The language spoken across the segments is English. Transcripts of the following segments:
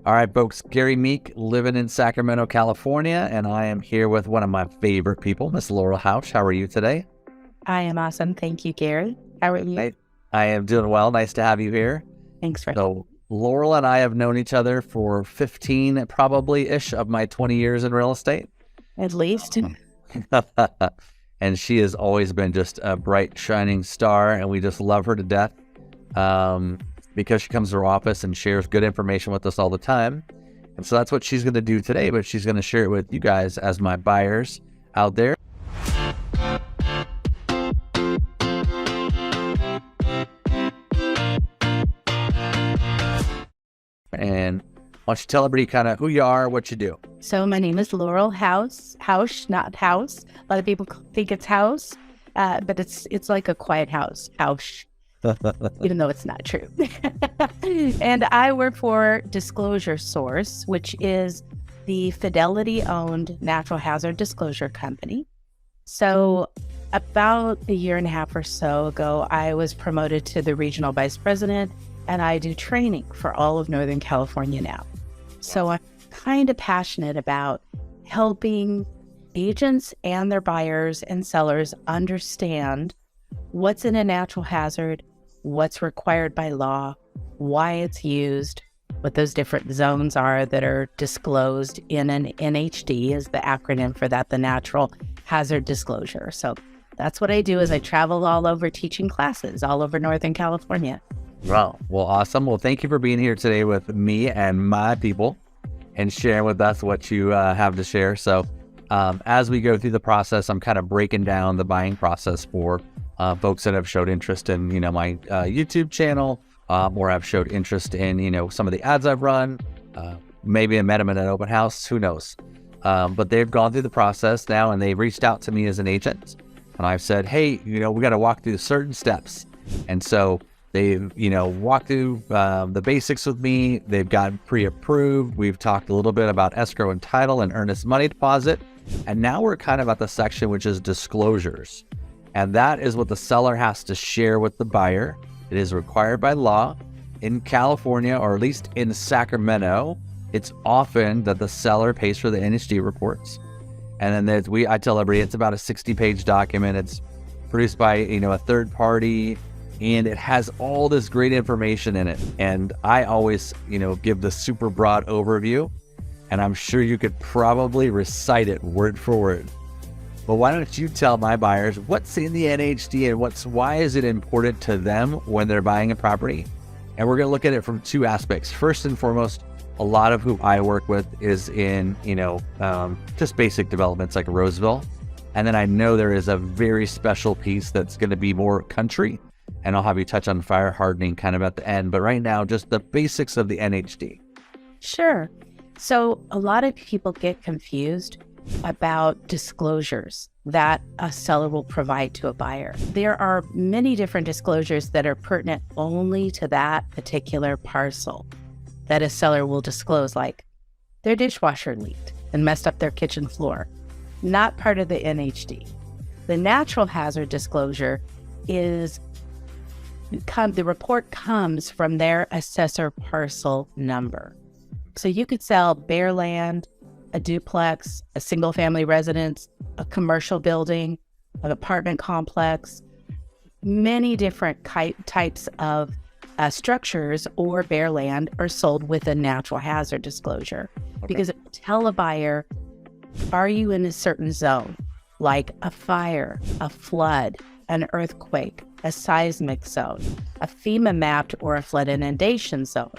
All right, folks, Gary Meek, living in Sacramento, California, and I am here with one of my favorite people, Miss Laurel Housh. How are you today? I am awesome. Thank you, Gary. How are you? I am doing well. Nice to have you here. Thanks for So Laurel and I have known each other for 15 probably-ish of my 20 years in real estate. at least. And she has always been just a bright, shining star, and we just love her to death because she comes to our office and shares good information with us all the time. And so that's what she's going to do today, but she's going to share it with you guys as my buyers out there. And why don't you tell everybody kind of who you are, what you do? So my name is Laurel Housh, not house. A lot of people think it's house, but it's like a quiet house, even though it's not true. And I work for Disclosure Source, which is the Fidelity-owned natural hazard disclosure company. So about a year and a half or so ago, I was promoted to the regional vice president, and I do training for all of Northern California now. So I'm kind of passionate about helping agents and their buyers and sellers understand what's in a natural hazard, what's required by law, why it's used, what those different zones are that are disclosed in an NHD is the acronym for that, the Natural Hazard Disclosure. So that's what I do is I travel all over teaching classes all over Northern California. Well, awesome. Well, thank you for being here today with me and my people and sharing with us what you have to share. So as we go through the process, I'm kind of breaking down the buying process for folks that have showed interest in, my YouTube channel or have showed interest in, some of the ads I've run. Maybe I met them at an open house, who knows? But they've gone through the process now and they've reached out to me as an agent. And I've said, hey, we got to walk through certain steps. And so they've, walked through the basics with me. They've gotten pre-approved. We've talked a little bit about escrow and title and earnest money deposit. And now we're kind of at the section which is disclosures. And that is what the seller has to share with the buyer. It is required by law in California, or at least in Sacramento. It's often that the seller pays for the NHD reports. And then I tell everybody it's about a 60-page document. It's produced by, a third party, and it has all this great information in it. And I always, give the super broad overview, and I'm sure you could probably recite it word for word. But why don't you tell my buyers what's in the NHD and why is it important to them when they're buying a property? And we're going to look at it from two aspects. First and foremost, a lot of who I work with is in, just basic developments like Roseville. And then I know there is a very special piece that's going to be more country. And I'll have you touch on fire hardening kind of at the end. But right now, just the basics of the NHD. Sure. So a lot of people get confused about disclosures that a seller will provide to a buyer. There are many different disclosures that are pertinent only to that particular parcel that a seller will disclose, like their dishwasher leaked and messed up their kitchen floor. Not part of the NHD. The natural hazard disclosure is the report comes from their assessor parcel number. So you could sell bare land, a duplex, a single family residence, a commercial building, an apartment complex, many different types of structures or bare land are sold with a natural hazard disclosure. Okay. Because it will tell a buyer, are you in a certain zone, like a fire, a flood, an earthquake, a seismic zone, a FEMA mapped or a flood inundation zone,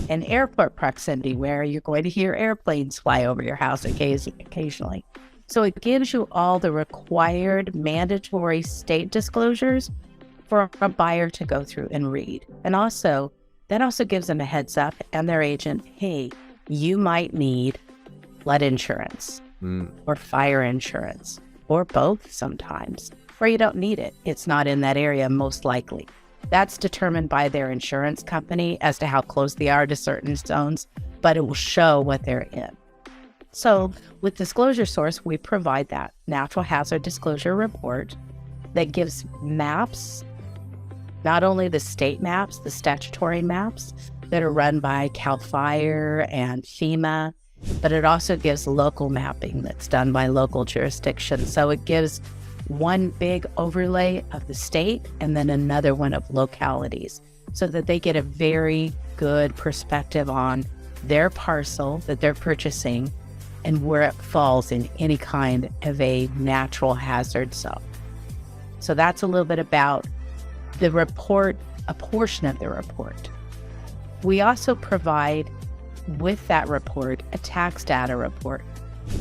an airport proximity where you're going to hear airplanes fly over your house occasionally. So it gives you all the required mandatory state disclosures for a buyer to go through and read. And that also gives them a heads up and their agent, hey, you might need flood insurance or fire insurance or both sometimes, or you don't need it. It's not in that area most likely. That's determined by their insurance company as to how close they are to certain zones, but it will show what they're in. So with Disclosure Source, we provide that natural hazard disclosure report that gives maps, not only the state maps, the statutory maps, that are run by CAL FIRE and FEMA, but it also gives local mapping that's done by local jurisdictions. So it gives one big overlay of the state and then another one of localities, so that they get a very good perspective on their parcel that they're purchasing and where it falls in any kind of a natural hazard zone. So that's a little bit about the report, a portion of the report. We also provide with that report a tax data report,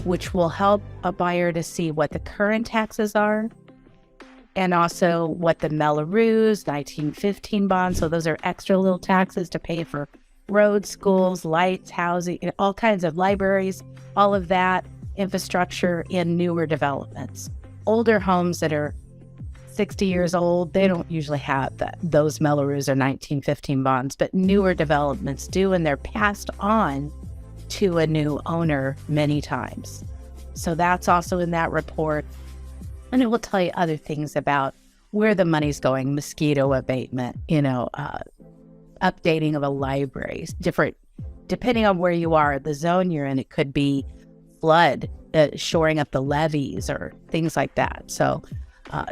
which will help a buyer to see what the current taxes are and also what the Melrose 1915 bonds. So those are extra little taxes to pay for roads, schools, lights, housing, all kinds of libraries, all of that infrastructure in newer developments. Older homes that are 60 years old, they don't usually have those Melrose or 1915 bonds, but newer developments do, and they're passed on to a new owner many times. So that's also in that report. And it will tell you other things about where the money's going, mosquito abatement, updating of a library, different, depending on where you are, the zone you're in, it could be flood, shoring up the levees or things like that. So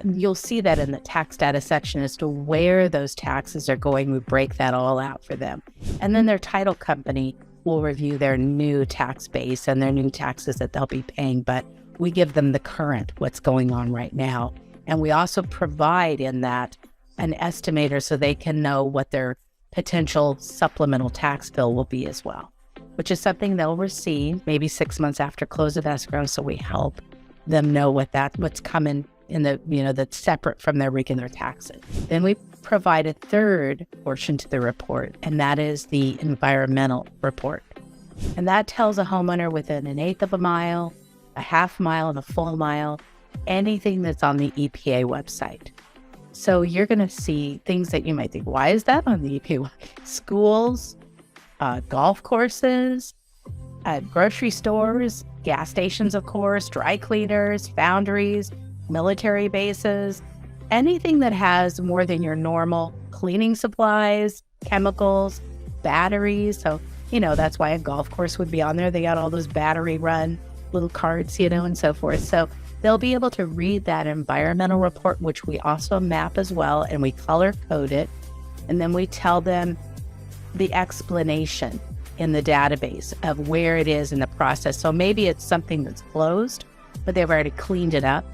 you'll see that in the tax data section as to where those taxes are going. We break that all out for them. And then their title company will review their new tax base and their new taxes that they'll be paying. But we give them the current, what's going on right now. And we also provide in that an estimator so they can know what their potential supplemental tax bill will be as well, which is something they'll receive maybe 6 months after close of escrow. So we help them know what's coming in the, that's separate from their regular taxes. Then we provide a third portion to the report, and that is the environmental report. And that tells a homeowner within an eighth of a mile, a half mile, and a full mile, anything that's on the EPA website. So you're going to see things that you might think, why is that on the EPA? Schools, golf courses, grocery stores, gas stations, of course, dry cleaners, foundries, military bases, anything that has more than your normal cleaning supplies, chemicals, batteries. So, that's why a golf course would be on there. They got all those battery run little cards, and so forth. So they'll be able to read that environmental report, which we also map as well, and we color code it. And then we tell them the explanation in the database of where it is in the process. So maybe it's something that's closed, but they've already cleaned it up.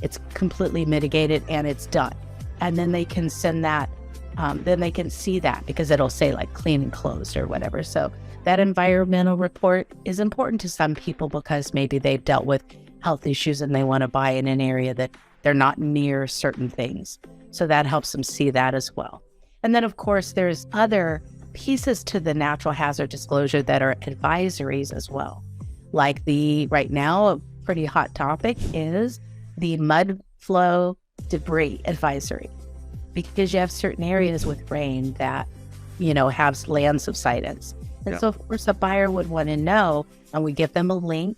It's completely mitigated and it's done. And then they can send that, then they can see that because it'll say like clean and closed or whatever. So that environmental report is important to some people because maybe they've dealt with health issues and they want to buy in an area that they're not near certain things. So that helps them see that as well. And then of course, there's other pieces to the natural hazard disclosure that are advisories as well. Like right now, a pretty hot topic is the mud flow debris advisory, because you have certain areas with rain that, have land subsidence. And so of course a buyer would want to know, and we give them a link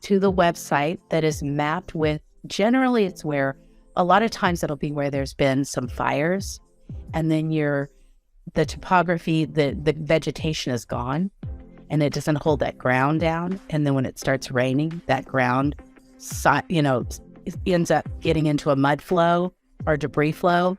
to the website that is mapped with, generally it's where, a lot of times it'll be where there's been some fires and then the topography, the vegetation is gone and it doesn't hold that ground down. And then when it starts raining, that ground, ends up getting into a mud flow or debris flow.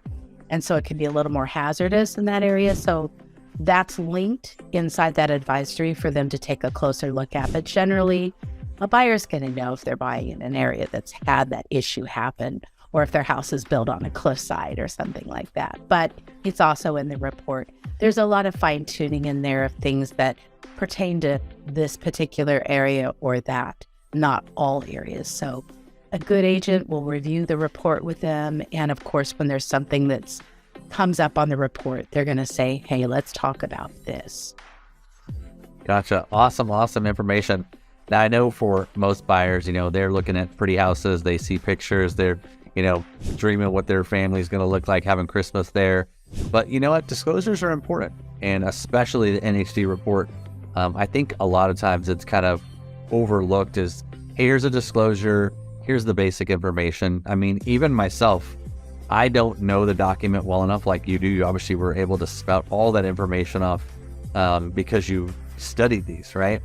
And so it can be a little more hazardous in that area. So that's linked inside that advisory for them to take a closer look at. But generally, a buyer's going to know if they're buying in an area that's had that issue happen, or if their house is built on a cliffside or something like that. But it's also in the report. There's a lot of fine tuning in there of things that pertain to this particular area or that, not all areas. So a good agent will review the report with them. And of course, when there's something that's comes up on the report, they're going to say, hey, let's talk about this. Gotcha. Awesome information. Now, I know for most buyers, they're looking at pretty houses. They see pictures. They're, dreaming what their family's going to look like having Christmas there. But you know what? Disclosures are important, and especially the NHD report. I think a lot of times it's kind of overlooked as, hey, here's a disclosure. Here's the basic information. I mean, even myself, I don't know the document well enough like you do. You obviously were able to spout all that information off because you studied these, right?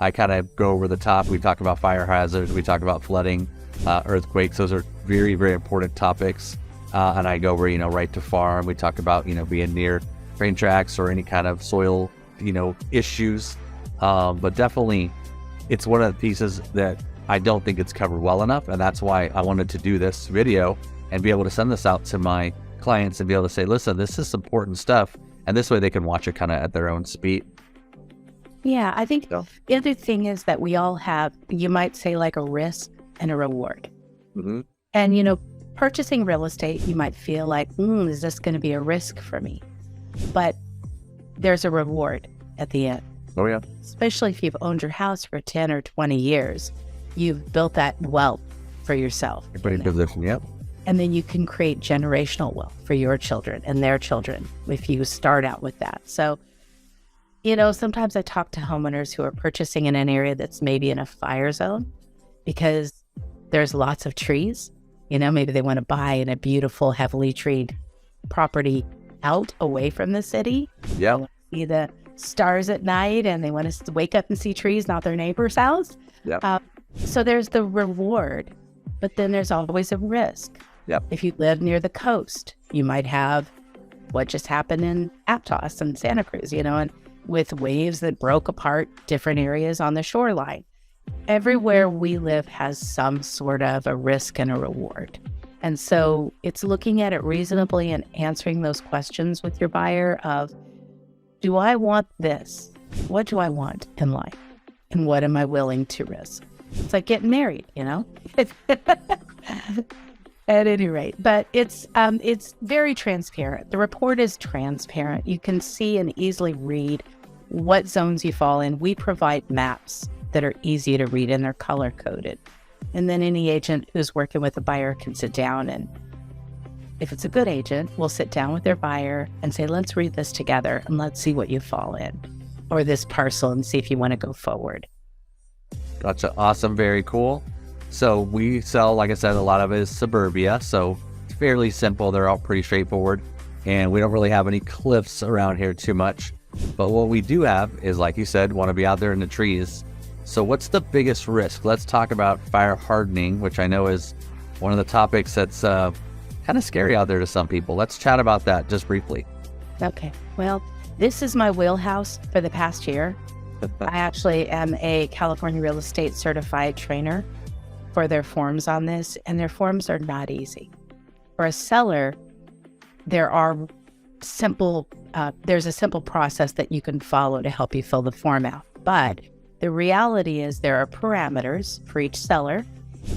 I kind of go over the top. We talk about fire hazards. We talk about flooding, earthquakes. Those are very, very important topics. And I go over, right to farm. We talk about, being near train tracks or any kind of soil, issues. But definitely it's one of the pieces that I don't think it's covered well enough. And that's why I wanted to do this video and be able to send this out to my clients and be able to say, listen, this is important stuff. And this way they can watch it kind of at their own speed. Yeah, I think the other thing is that we all have, you might say, like a risk and a reward. Mm-hmm. And, purchasing real estate, you might feel like, is this going to be a risk for me? But there's a reward at the end. Oh, yeah. Especially if you've owned your house for 10 or 20 years, you've built that wealth for yourself. Yep. And then you can create generational wealth for your children and their children if you start out with that. So, sometimes I talk to homeowners who are purchasing in an area that's maybe in a fire zone because there's lots of trees. Maybe they want to buy in a beautiful, heavily treed property out away from the city. Yeah. They want to see the stars at night and they want to wake up and see trees, not their neighbor's house. Yeah. So there's the reward, but then there's always a risk. Yep. If you live near the coast, you might have what just happened in Aptos and Santa Cruz, and with waves that broke apart different areas on the shoreline. Everywhere we live has some sort of a risk and a reward. And so it's looking at it reasonably and answering those questions with your buyer of, do I want this? What do I want in life? And what am I willing to risk? It's like getting married, At any rate, but it's very transparent. The report is transparent. You can see and easily read what zones you fall in. We provide maps that are easy to read and they're color coded. And then any agent who's working with a buyer can sit down and, if it's a good agent, we'll sit down with their buyer and say, let's read this together and let's see what you fall in, or this parcel, and see if you want to go forward. Gotcha. Awesome. Very cool. So we sell, like I said, a lot of it is suburbia. So it's fairly simple. They're all pretty straightforward. And we don't really have any cliffs around here too much. But what we do have is, like you said, want to be out there in the trees. So what's the biggest risk? Let's talk about fire hardening, which I know is one of the topics that's kind of scary out there to some people. Let's chat about that just briefly. Okay. Well, this is my wheelhouse for the past year. I actually am a California real estate certified trainer for their forms on this, and their forms are not easy. For a seller, there's a simple process that you can follow to help you fill the form out. But the reality is there are parameters for each seller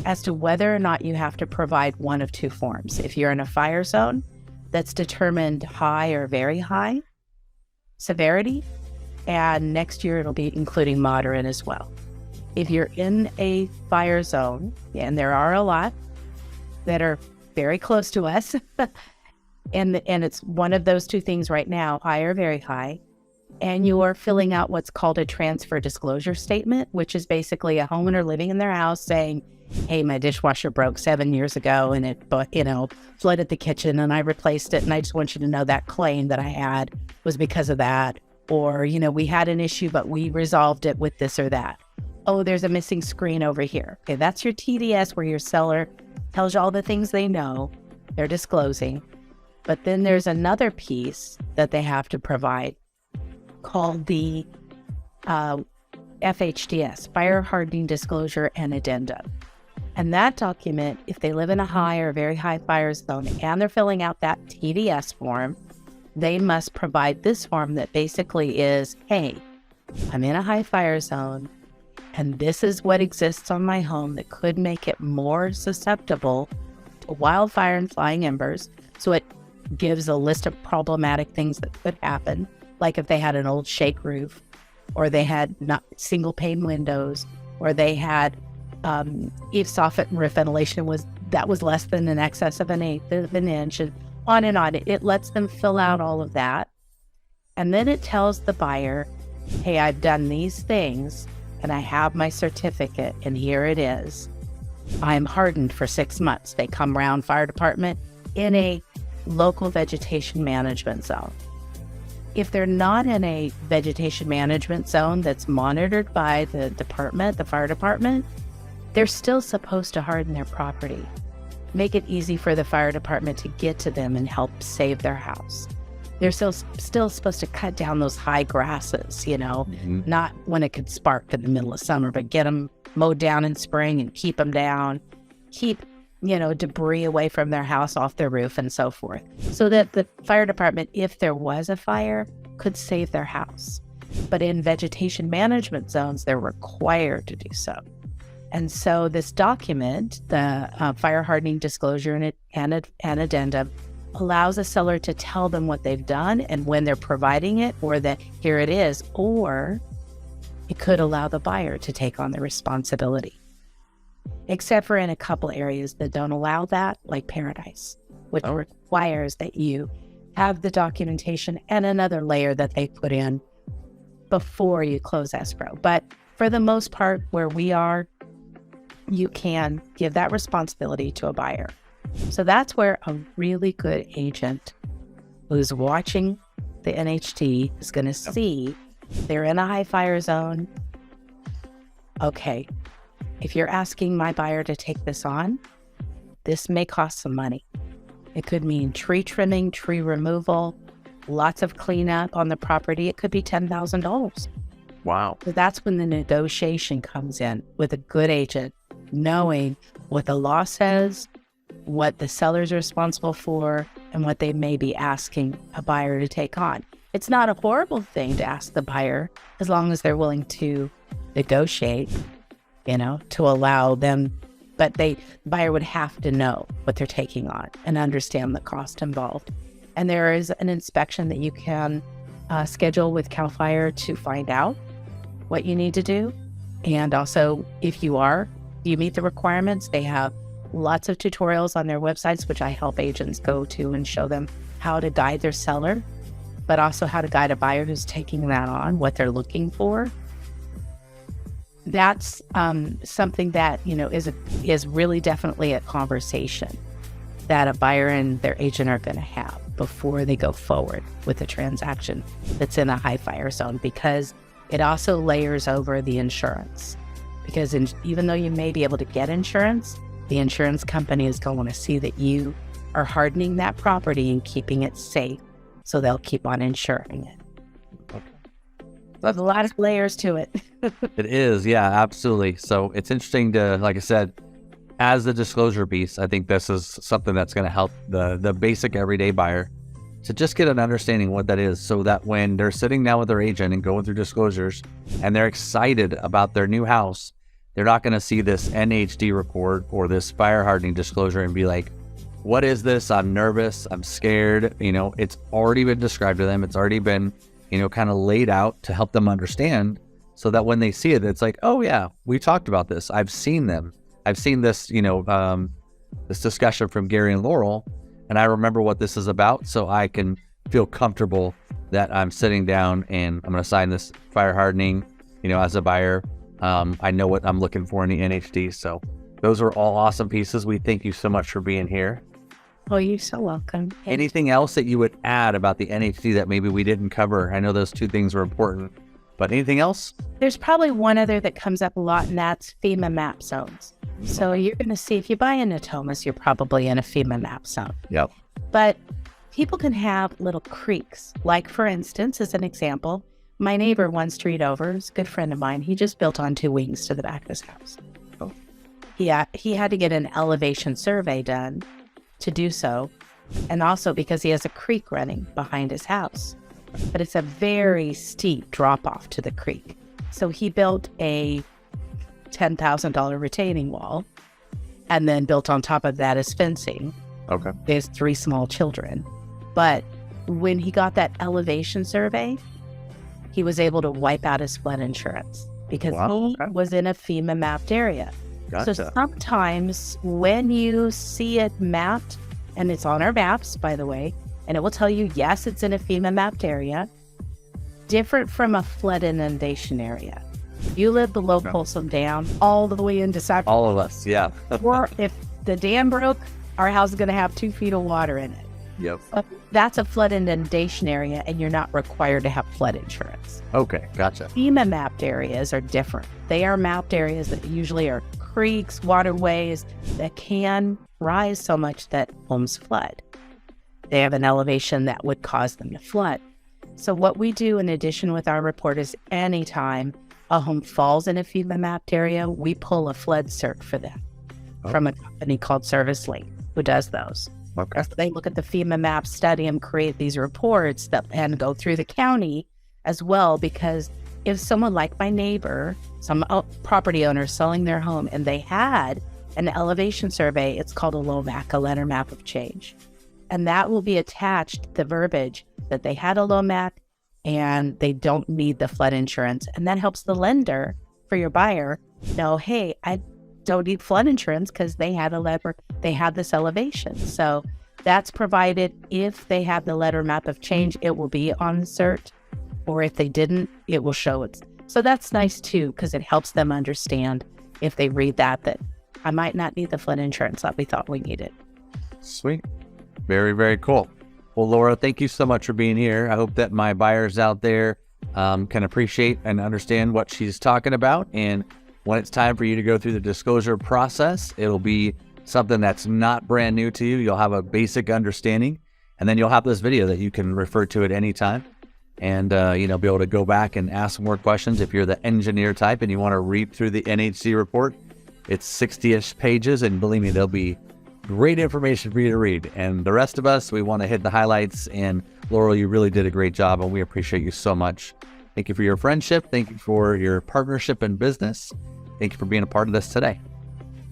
as to whether or not you have to provide one of two forms. If you're in a fire zone, that's determined high or very high severity, and next year it'll be including moderate as well. If you're in a fire zone, and there are a lot that are very close to us, and it's one of those two things right now, high or very high, and you are filling out what's called a transfer disclosure statement, which is basically a homeowner living in their house saying, hey, my dishwasher broke 7 years ago and it, flooded the kitchen and I replaced it. And I just want you to know that claim that I had was because of that. Or, we had an issue, but we resolved it with this or that. Oh, there's a missing screen over here. Okay, that's your TDS where your seller tells you all the things they know, they're disclosing. But then there's another piece that they have to provide called the FHDS, Fire Hardening Disclosure and Addendum. And that document, if they live in a high or very high fire zone and they're filling out that TDS form, they must provide this form that basically is, hey, I'm in a high fire zone and this is what exists on my home that could make it more susceptible to wildfire and flying embers. So it gives a list of problematic things that could happen, like if they had an old shake roof, or they had not single pane windows, or they had eave soffit and roof ventilation was less than in excess of 1/8 of an inch, and on and on. It lets them fill out all of that. And then it tells the buyer, hey, I've done these things and I have my certificate and here it is. I'm hardened for 6 months. They come around, fire department, in a local vegetation management zone. if they're not in a vegetation management zone that's monitored by the department, the fire department, they're still supposed to harden their property. Make it easy for the fire department to get to them and help save their house. They're still supposed to cut down those high grasses, not when it could spark in the middle of summer, but get them mowed down in spring and keep them down, keep, debris away from their house, off their roof, and so forth, so that the fire department, if there was a fire, could save their house. But in vegetation management zones, they're required to do so. And so this document, the fire hardening disclosure and addendum, allows a seller to tell them what they've done and when they're providing it, or that here it is, or it could allow the buyer to take on the responsibility. Except for in a couple areas that don't allow that, like Paradise, which requires that you have the documentation and another layer that they put in before you close escrow. But for the most part, where we are, you can give that responsibility to a buyer. So that's where a really good agent who's watching the NHT is going to see they're in a high fire zone. Okay, if you're asking my buyer to take this on, this may cost some money. It could mean tree trimming, tree removal, lots of cleanup on the property. It could be $10,000. Wow. So that's when the negotiation comes in with a good agent, knowing what the law says, what the seller's responsible for, and what they may be asking a buyer to take on. It's not a horrible thing to ask the buyer, as long as they're willing to negotiate, to allow them, but the buyer would have to know what they're taking on and understand the cost involved. And there is an inspection that you can schedule with CAL FIRE to find out what you need to do. And also, if you meet the requirements, they have lots of tutorials on their websites, which I help agents go to and show them how to guide their seller, but also how to guide a buyer who's taking that on, what they're looking for. That's something that, is really definitely a conversation that a buyer and their agent are going to have before they go forward with a transaction that's in a high fire zone, because it also layers over the insurance. Because even though you may be able to get insurance, the insurance company is going to see that you are hardening that property and keeping it safe, so they'll keep on insuring it. Okay. There's a lot of layers to it. It is, yeah, absolutely. So it's interesting to, like I said, as the disclosure piece, I think this is something that's going to help the basic everyday buyer to just get an understanding what that is, so that when they're sitting down with their agent and going through disclosures and they're excited about their new house, they're not going to see this NHD report or this fire hardening disclosure and be like, what is this? I'm nervous. I'm scared. It's already been described to them. It's already been, kind of laid out to help them understand, so that when they see it, it's like, oh yeah, we talked about this. I've seen them. I've seen this, this discussion from Gary and Laurel, and I remember what this is about, so I can feel comfortable that I'm sitting down and I'm going to sign this fire hardening, as a buyer. I know what I'm looking for in the NHD. So those are all awesome pieces. We thank you so much for being here. Oh, you're so welcome. Anything else that you would add about the NHD that maybe we didn't cover? I know those two things were important, but anything else? There's probably one other that comes up a lot, and that's FEMA map zones. So you're going to see, if you buy in Natomas, you're probably in a FEMA map zone. Yep. But people can have little creeks. Like, for instance, as an example, my neighbor 1 street over is a good friend of mine. He just built on 2 wings to the back of his house. Oh. He had to get an elevation survey done to do so, and also because he has a creek running behind his house. But it's a very steep drop off to the creek. So he built a $10,000 retaining wall, and then built on top of that is fencing. Okay. There's 3 small children. But when he got that elevation survey, he was able to wipe out his flood insurance because he was in a FEMA mapped area. Gotcha. So sometimes when you see it mapped, and it's on our maps, by the way, and it will tell you, yes, it's in a FEMA mapped area, different from a flood inundation area. You live below Folsom Dam, all the way into Cypress. All of us, yeah. Or if the dam broke, our house is going to have 2 feet of water in it. Yep. That's a flood inundation area, and you're not required to have flood insurance. Okay, gotcha. FEMA mapped areas are different. They are mapped areas that usually are creeks, waterways that can rise so much that homes flood. They have an elevation that would cause them to flood. So what we do in addition with our report is anytime a home falls in a FEMA mapped area, we pull a flood cert for them from a company called Service Link who does those. Okay. So they look at the FEMA map, study them, create these reports that and go through the county as well, because if someone like my neighbor, some property owner selling their home, and they had an elevation survey, it's called a LOMAC, a letter map of change. And that will be attached to the verbiage that they had a LOMAC and they don't need the flood insurance. And that helps the lender for your buyer know, hey, I don't need flood insurance because they had this elevation. So that's provided. If they have the letter map of change, it will be on the cert, or if they didn't, it will show it. So that's nice too, because it helps them understand if they read that I might not need the flood insurance that we thought we needed. Sweet. Very, very cool. Well, Laura, thank you so much for being here. I hope that my buyers out there can appreciate and understand what she's talking about. And when it's time for you to go through the disclosure process, it'll be something that's not brand new to you. You'll have a basic understanding, and then you'll have this video that you can refer to at any time and, be able to go back and ask more questions. If you're the engineer type and you want to read through the NHC report, it's 60-ish pages, and believe me, there'll be great information for you to read. And the rest of us, we want to hit the highlights. And Laurel, you really did a great job, and we appreciate you so much. Thank you for your friendship. Thank you for your partnership in business. Thank you for being a part of this today.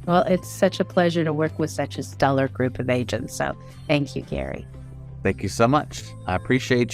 Well, it's such a pleasure to work with such a stellar group of agents. So thank you, Gary. Thank you so much. I appreciate you.